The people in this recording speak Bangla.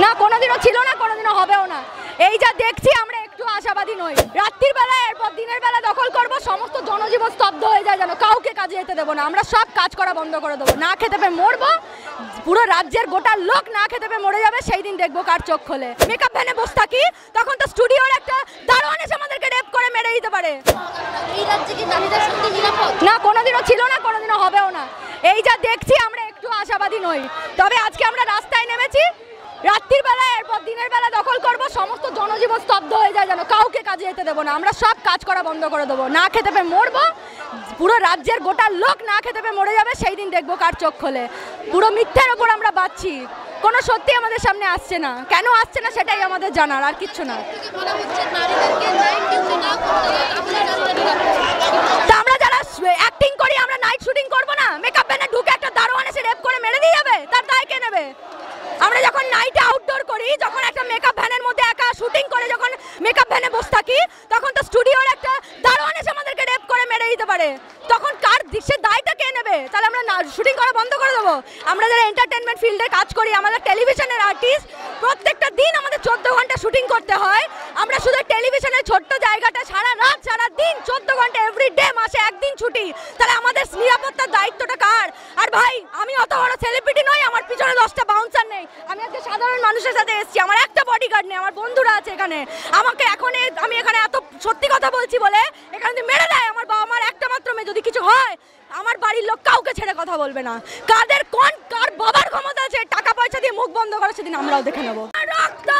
না কোনোদিনও ছিল না, কোনোদিনও হবেও না। এই যা দেখছি আমরা একটু আশাবাদী নই। রাত্রির বেলা এরপর দিনের বেলা দখল করব, সমস্ত জনজীবন স্তব্ধ হয়ে যায়, যেন কাউকে কাজে যেতে দেবো না। আমরা সব কাজ করা বন্ধ করে দেবো, না খেতে পেয়ে মরবো, পুরো রাজ্যের গোটা লোক না খেতে পেয়ে মরে যাবে, সেই দিন দেখবো কার চোখ খোলে। মেকআপ ভ্যানে বসে থাকি, তখন তো স্টুডিওর একটা দারোয়ান এসে আমাদেরকে রেপ করে মেরে দিতে পারে। না কোনোদিনও ছিল না, কোনোদিনও হবেও না। এই যা দেখছি আমরা একটু আশাবাদী নই। তবে আজকে আমরা রাস্তায় নেমেছি, রাত্রির বেলা এরপর দিনের বেলা দখল করব, সমস্ত জনজীবন স্তব্ধ হয়ে যায়, যেন কাউকে কাজে যেতে দেবো না। আমরা সব কাজ করা বন্ধ করে দেবো, না খেতে পেয়ে মরবো, পুরো রাজ্যের গোটা লোক না খেতে পেয়ে মরে যাবে, সেই দিন দেখবো কার চোখ খোলে। পুরো মিথ্যার ওপর আমরা বাঁচছি, কোনো সত্যি আমাদের সামনে আসছে না। কেন আসছে না সেটাই আমাদের জানার, আর কিচ্ছু না। তা আমরা যারা অ্যাক্টিং করি আমরা নাইট শুটিং করবো না? মেকআপ ভ্যানে ঢুকে একটা দারোয়ান এসে রেপ করে মেরে দিয়ে যাবে, তার দায় কে নেবে? আমরা যখন নাইটে আউটডোর করি, যখন একটা মেকআপ ভ্যানের মধ্যে একা শুটিং করে যখন মেকআপ ভ্যানে বসে থাকি, তখন তো স্টুডিওর একটা দারোয়ান এসে আমাদেরকে রেপ করে মেরে দিতে পারে। তখন কার সে দায়টা কে নেবে? তাহলে আমরা শুটিং করা বন্ধ করে দেবো? আমরা যারা এন্টারটেনমেন্ট ফিল্ডে কাজ করি, আমাদের টেলিভিশনের আর্টিস্ট, প্রত্যেকটা দিন আমাদের 14 ঘন্টা শুটিং করতে হয়। আমরা শুধু টেলিভিশনের ছোট্ট জায়গাটা সারা রাত সারা দিন 14 ঘন্টা এভরিডে, মাসে একদিন ছুটি, তাহলে আমাদের নিরাপত্তার দায়িত্বটা কার? আর ভাই আমি অত বড় সেলিব্রিটি নই, আমার পিছনে 10টা বাউন্সার নেই। আমি আজকে সাধারণ মানুষের সাথে এসেছি, আমার একটা বডিগার্ড নেই, আমার বন্ধুরা আছে এখানে। আমাকে এখন আমি এখানে এত সত্যি কথা বলছি বলে এখানে মেরে দেয়। আমার বাবা মার একটা মাত্র মেয়ে, যদি কিছু হয় আমার বাড়ির লোক কাউকে ছেড়ে কথা বলবে না। কার বাবার ক্ষমতা আছে টাকা পয়সা দিয়ে মুখ বন্ধ করে, সেদিন আমরাও দেখে নেবো। রক্ত